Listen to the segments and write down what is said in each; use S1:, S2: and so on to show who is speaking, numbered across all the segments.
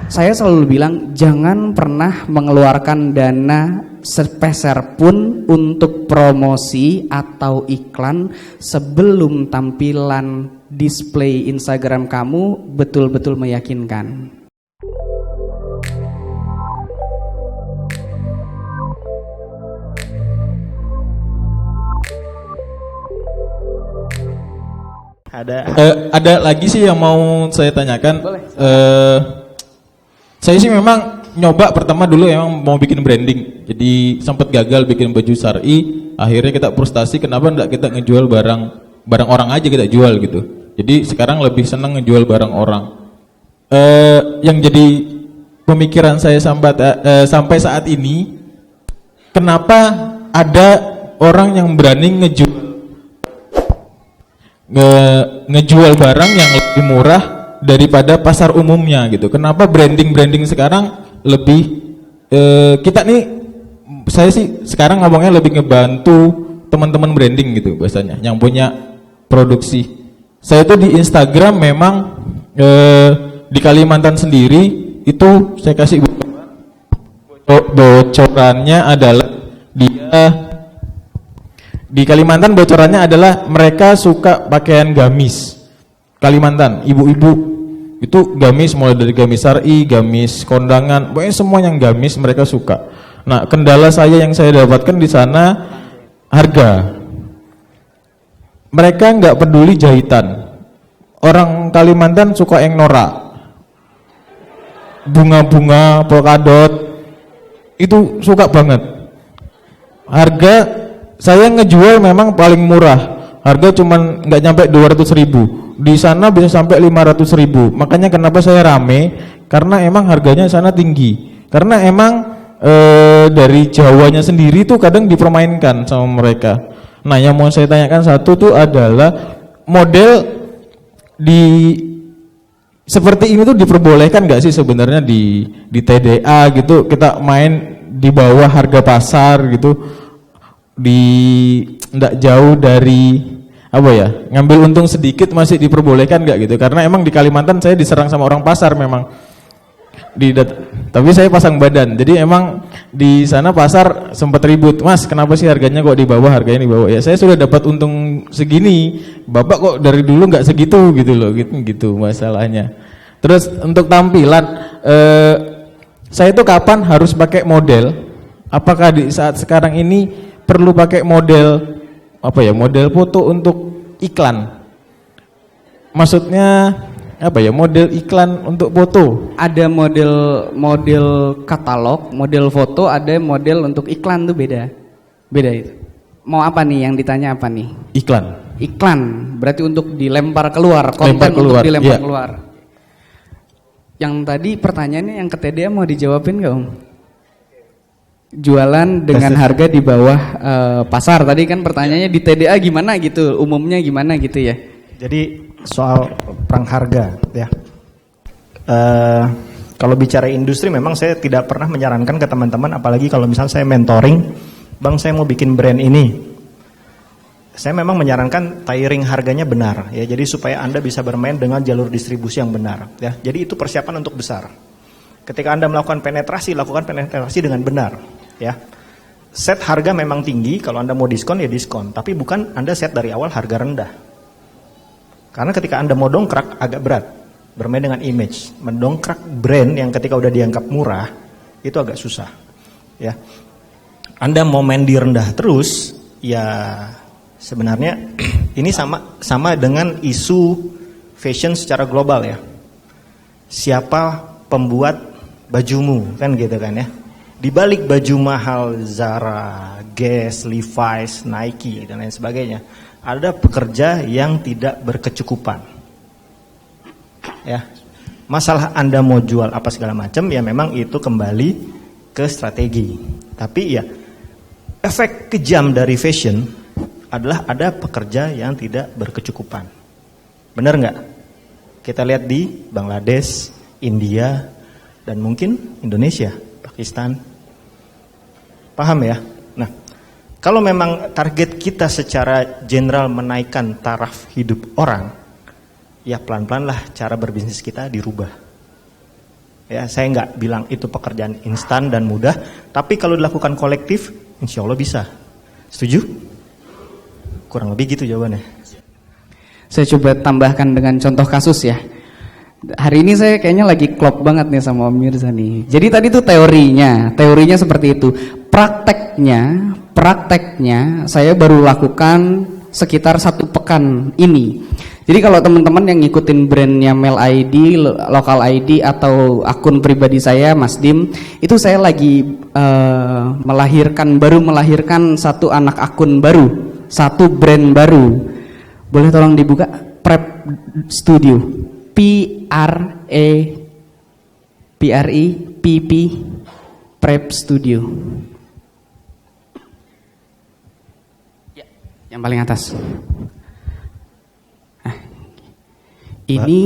S1: Saya selalu bilang jangan pernah mengeluarkan dana sepeser pun untuk promosi atau iklan sebelum tampilan display Instagram kamu betul-betul meyakinkan.
S2: Ada lagi sih yang mau saya tanyakan. Saya sih memang nyoba pertama dulu emang mau bikin branding, jadi sempat gagal bikin baju syar'i. Akhirnya kita frustasi, kenapa enggak kita ngejual barang orang aja kita jual gitu. Jadi sekarang lebih senang ngejual barang orang. Yang jadi pemikiran saya sampai saat ini, kenapa ada orang yang berani ngejual barang yang lebih murah daripada pasar umumnya gitu. Kenapa branding sekarang lebih kita nih, saya sih sekarang ngomongnya lebih ngebantu teman-teman branding gitu bahasanya, yang punya produksi. Saya tuh di Instagram memang di Kalimantan sendiri itu saya kasih bocorannya adalah di Kalimantan bocorannya adalah mereka suka pakaian gamis. Kalimantan, ibu-ibu itu gamis, mulai dari gamis syar'i, gamis kondangan, pokoknya semua yang gamis mereka suka. Nah, kendala yang saya dapatkan di sana harga. Mereka nggak peduli jahitan. Orang Kalimantan suka yang norak, bunga-bunga, polkadot, itu suka banget. Harga saya ngejual memang paling murah. Harga cuman nggak nyampe 200.000. Di sana bisa sampai 500.000. Makanya kenapa saya rame, karena emang harganya sana tinggi. Karena emang dari Jawanya sendiri tuh kadang dipermainkan sama mereka. Nah, yang mau saya tanyakan satu tuh adalah model seperti ini tuh diperbolehkan nggak sih sebenarnya di TDA gitu, kita main di bawah harga pasar gitu, nggak jauh dari ngambil untung sedikit, masih diperbolehkan nggak gitu? Karena emang di Kalimantan saya diserang sama orang pasar memang, tapi saya pasang badan, jadi emang di sana pasar sempat ribut, Mas kenapa sih harganya kok di bawah, harganya di bawah? Ya saya sudah dapat untung segini, Bapak kok dari dulu nggak segitu gitu loh, gitu masalahnya. Terus untuk tampilan, saya tuh kapan harus pakai model? Apakah di saat sekarang ini perlu pakai model model foto untuk iklan? Maksudnya model iklan untuk foto? Ada model katalog, model foto, ada model untuk iklan tuh beda itu. Mau apa nih yang ditanya, apa nih? Iklan berarti untuk dilempar keluar, konten untuk dilempar keluar. Yang tadi pertanyaannya yang ke TDA mau dijawabin nggak Om? Jualan dengan harga di bawah pasar. Tadi kan pertanyaannya di TDA gimana gitu, umumnya gimana gitu ya. Jadi soal perang harga ya. Kalau bicara industri memang saya tidak pernah menyarankan ke teman-teman, apalagi kalau misalnya saya mentoring, Bang saya mau bikin brand ini. Saya memang menyarankan tiering harganya benar ya. Jadi supaya Anda bisa bermain dengan jalur distribusi yang benar ya. Jadi itu persiapan untuk besar. Ketika Anda melakukan penetrasi, lakukan penetrasi dengan benar ya. Set harga memang tinggi, kalau Anda mau diskon ya diskon, tapi bukan Anda set dari awal harga rendah. Karena ketika Anda mau dongkrak agak berat, bermain dengan image, mendongkrak brand yang ketika udah dianggap murah itu agak susah ya. Anda mau main di rendah terus ya, sebenarnya ini sama dengan isu fashion secara global ya. Siapa pembuat bajumu kan gitu kan ya. Di balik baju mahal Zara, Guess, Levi's, Nike dan lain sebagainya, ada pekerja yang tidak berkecukupan. Ya. Masalah Anda mau jual apa segala macam ya, memang itu kembali ke strategi. Tapi ya efek kejam dari fashion adalah ada pekerja yang tidak berkecukupan. Benar nggak? Kita lihat di Bangladesh, India, dan mungkin Indonesia, Pakistan. Paham ya? Nah, kalau memang target kita secara general menaikkan taraf hidup orang, ya pelan-pelan lah cara berbisnis kita dirubah. Ya, saya nggak bilang itu pekerjaan instan dan mudah, tapi kalau dilakukan kolektif, insya Allah bisa. Setuju? Kurang lebih gitu jawabannya.
S1: Saya coba tambahkan dengan contoh kasus ya. Hari ini saya kayaknya lagi klop banget nih sama Om Mirza nih. Jadi tadi tuh teorinya seperti itu. Prakteknya saya baru lakukan sekitar 1 pekan ini. Jadi kalau teman-teman yang ngikutin brandnya Mail ID, Local ID atau akun pribadi saya Mas Dim, itu saya lagi baru melahirkan 1 anak akun baru, 1 brand baru. Boleh tolong dibuka? Prep Studio, P Prep Studio. Yang paling atas. Ini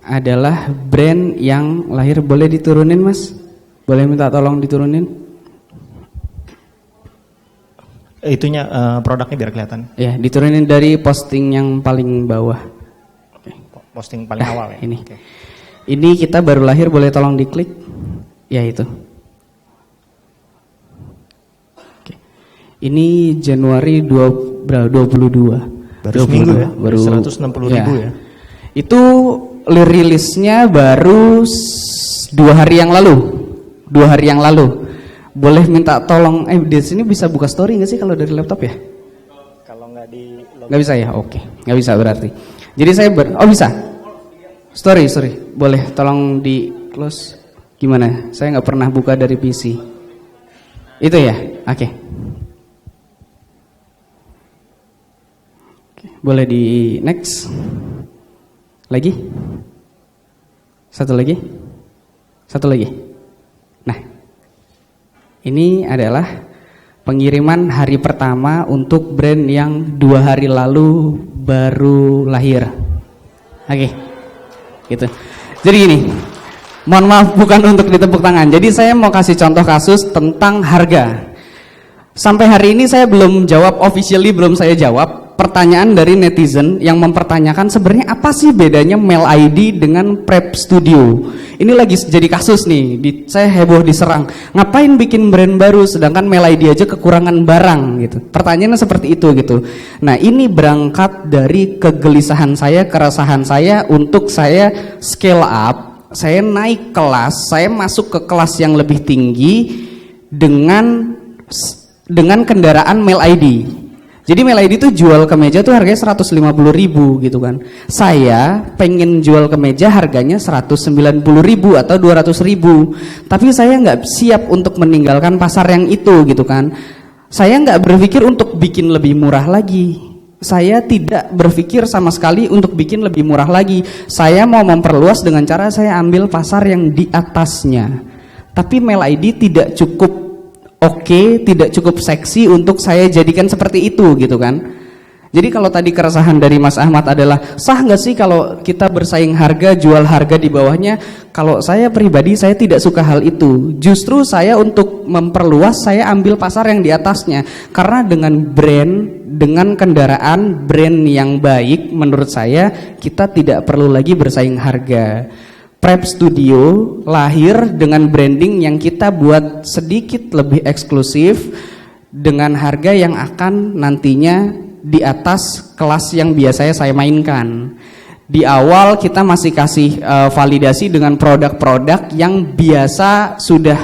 S1: adalah brand yang lahir. Boleh diturunin Mas? Boleh minta tolong diturunin?
S2: Itunya produknya biar kelihatan.
S1: Ya, diturunin dari posting yang paling bawah.
S2: Posting paling awal ya.
S1: Ini.
S2: Okay.
S1: Ini kita baru lahir, boleh tolong diklik? Ya itu. Oke. Ini Januari 22.
S2: Baru seminggu ya? Baru 160.000 ya?
S1: Itu rilisnya baru 2 hari yang lalu. Boleh minta tolong, di sini bisa buka story nggak sih kalau dari laptop ya?
S2: Kalau
S1: nggak bisa ya, oke, nggak bisa berarti. Jadi saya bisa. Story, boleh tolong di close. Gimana? Saya nggak pernah buka dari PC. Itu ya, oke. Boleh di next. Lagi? Satu lagi. Nah, ini adalah pengiriman hari pertama untuk brand yang 2 hari lalu baru lahir. Oke, gitu. Jadi gini, mohon maaf bukan untuk ditepuk tangan. Jadi saya mau kasih contoh kasus tentang harga. Sampai hari ini saya belum jawab, officially belum saya jawab pertanyaan dari netizen yang mempertanyakan sebenarnya apa sih bedanya Mail ID dengan Prep Studio. Ini lagi jadi kasus nih, saya heboh diserang. Ngapain bikin brand baru sedangkan Mail ID aja kekurangan barang gitu. Pertanyaannya seperti itu gitu. Nah, ini berangkat dari kegelisahan saya, keresahan saya untuk saya scale up, saya naik kelas, saya masuk ke kelas yang lebih tinggi dengan kendaraan Mail ID. Jadi Mail ID itu jual kemeja tuh harganya 150.000 gitu kan. Saya pengen jual kemeja harganya 190.000 atau 200.000. Tapi saya nggak siap untuk meninggalkan pasar yang itu gitu kan. Saya nggak berpikir untuk bikin lebih murah lagi. Saya tidak berpikir sama sekali untuk bikin lebih murah lagi. Saya mau memperluas dengan cara saya ambil pasar yang di atasnya. Tapi Mail ID tidak cukup tidak cukup seksi untuk saya jadikan seperti itu gitu kan. Jadi kalau tadi keresahan dari Mas Ahmad adalah sah nggak sih kalau kita bersaing harga, jual harga di bawahnya? Kalau saya pribadi saya tidak suka hal itu. Justru saya untuk memperluas saya ambil pasar yang di atasnya. Karena dengan kendaraan brand yang baik menurut saya kita tidak perlu lagi bersaing harga. Prep Studio lahir dengan branding yang kita buat sedikit lebih eksklusif dengan harga yang akan nantinya di atas kelas yang biasanya saya mainkan. Di awal kita masih kasih validasi dengan produk-produk yang biasa sudah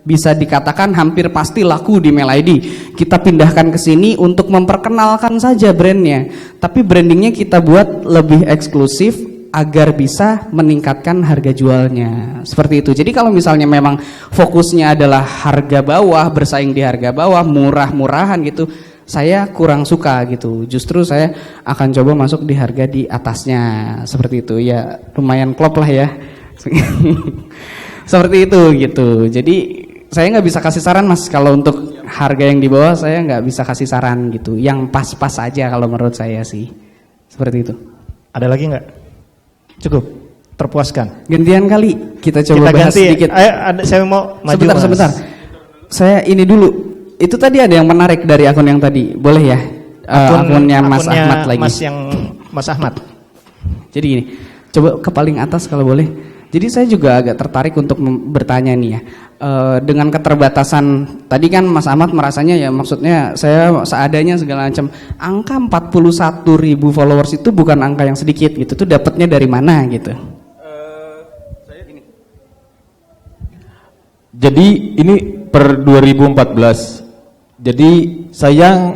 S1: bisa dikatakan hampir pasti laku di Mail ID. Kita pindahkan ke sini untuk memperkenalkan saja brandnya, tapi brandingnya kita buat lebih eksklusif agar bisa meningkatkan harga jualnya. Seperti itu. Jadi kalau misalnya memang fokusnya adalah harga bawah, bersaing di harga bawah, murah-murahan gitu, saya kurang suka gitu. Justru saya akan coba masuk di harga di atasnya. Seperti itu. Ya lumayan klop lah ya. Seperti itu gitu. Jadi saya nggak bisa kasih saran Mas. Kalau untuk harga yang di bawah saya nggak bisa kasih saran gitu. Yang pas-pas aja kalau menurut saya sih. Seperti itu.
S2: Ada lagi nggak? Cukup, terpuaskan.
S1: Gantian kali kita coba bahas
S2: ganti.
S1: sedikit.
S2: Saya mau maju.
S1: Sebentar. Saya ini dulu. Itu tadi ada yang menarik dari akun yang tadi. Boleh ya? Akunnya Mas Ahmad lagi.
S2: Mas Ahmad.
S1: Jadi gini, coba ke paling atas kalau boleh. Jadi saya juga agak tertarik untuk bertanya nih ya, dengan keterbatasan tadi kan Mas Ahmad merasanya ya maksudnya saya seadanya segala macam, angka 41.000 followers itu bukan angka yang sedikit gitu, tuh dapatnya dari mana gitu?
S3: Jadi ini per 2014. Jadi saya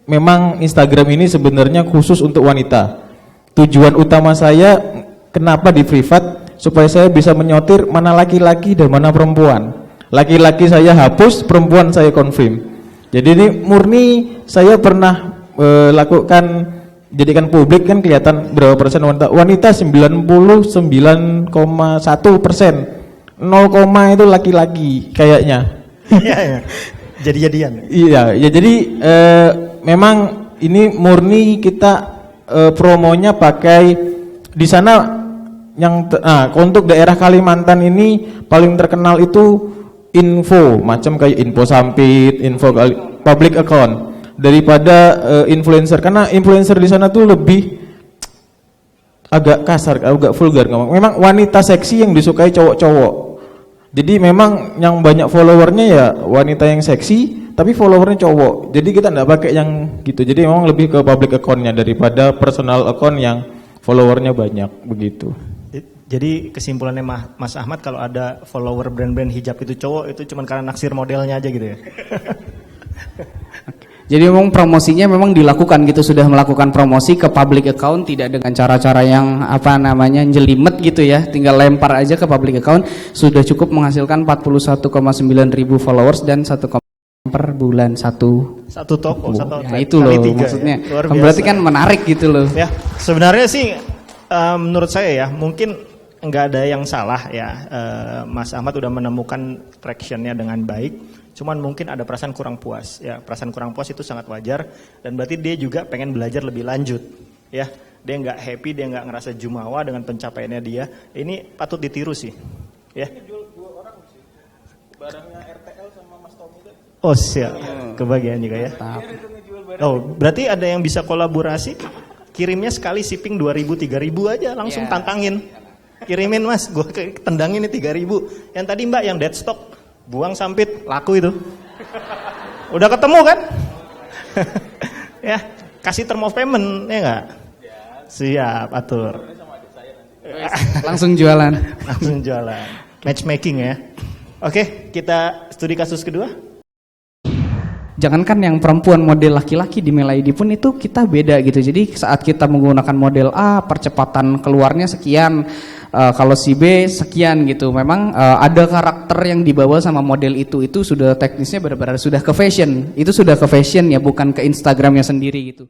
S3: memang Instagram ini sebenarnya khusus untuk wanita. Tujuan utama saya kenapa di privat, supaya saya bisa menyortir mana laki-laki dan mana perempuan. Laki-laki saya hapus, perempuan saya confirm. Jadi ini murni saya pernah lakukan, jadikan publik kan kelihatan berapa persen wanita. Wanita 99,1%, 0, itu laki-laki kayaknya.
S2: Iya, jadi-jadian.
S3: Iya, ya jadi memang ini murni kita promonya pakai di sana yang untuk daerah Kalimantan ini paling terkenal itu info macam kayak info Sampit, info public account daripada influencer, karena influencer di sana tuh lebih agak kasar, agak vulgar. Memang wanita seksi yang disukai cowok-cowok. Jadi memang yang banyak followernya ya wanita yang seksi, tapi followernya cowok. Jadi kita nggak pakai yang gitu. Jadi memang lebih ke public accountnya daripada personal account yang followernya banyak begitu.
S2: Jadi kesimpulannya Mas Ahmad, kalau ada follower brand-brand hijab itu cowok, itu cuma karena naksir modelnya aja gitu ya?
S1: Jadi memang promosinya memang dilakukan gitu, sudah melakukan promosi ke public account, tidak dengan cara-cara yang apa namanya jelimet gitu ya, tinggal lempar aja ke public account, sudah cukup menghasilkan 41,9 ribu followers dan 1 per bulan satu
S2: toko, satu
S1: ya, itu loh maksudnya ya. Berarti kan menarik gitu loh
S2: ya. Sebenarnya sih menurut saya ya mungkin nggak ada yang salah ya, Mas Ahmad udah menemukan tractionnya dengan baik. Cuman mungkin ada perasaan kurang puas ya, perasaan kurang puas itu sangat wajar, dan berarti dia juga pengen belajar lebih lanjut ya. Dia nggak happy, dia nggak ngerasa jumawa dengan pencapaiannya dia. Ini patut ditiru sih ya. Barangnya RTL sama Mas Tommy. Oh siap, kebagian juga ya. Oh berarti ada yang bisa kolaborasi, kirimnya sekali shipping 2.000 3.000 aja langsung tantangin. Kirimin Mas, gue tendangin ini 3.000. Yang tadi Mbak yang dead stock, buang Sampit, laku itu. Udah ketemu kan? Ya, kasih term of payment, ya enggak? Siap, atur.
S1: Langsung jualan.
S2: Langsung jualan. Matchmaking ya. Oke, kita studi kasus kedua.
S1: Jangankan yang perempuan, model laki-laki di Melaidi pun itu kita beda gitu. Jadi saat kita menggunakan model A, percepatan keluarnya sekian, kalau si B sekian gitu. Memang ada karakter yang dibawa sama model itu sudah teknisnya benar-benar sudah ke fashion. Itu sudah ke fashion ya, bukan ke Instagramnya sendiri gitu.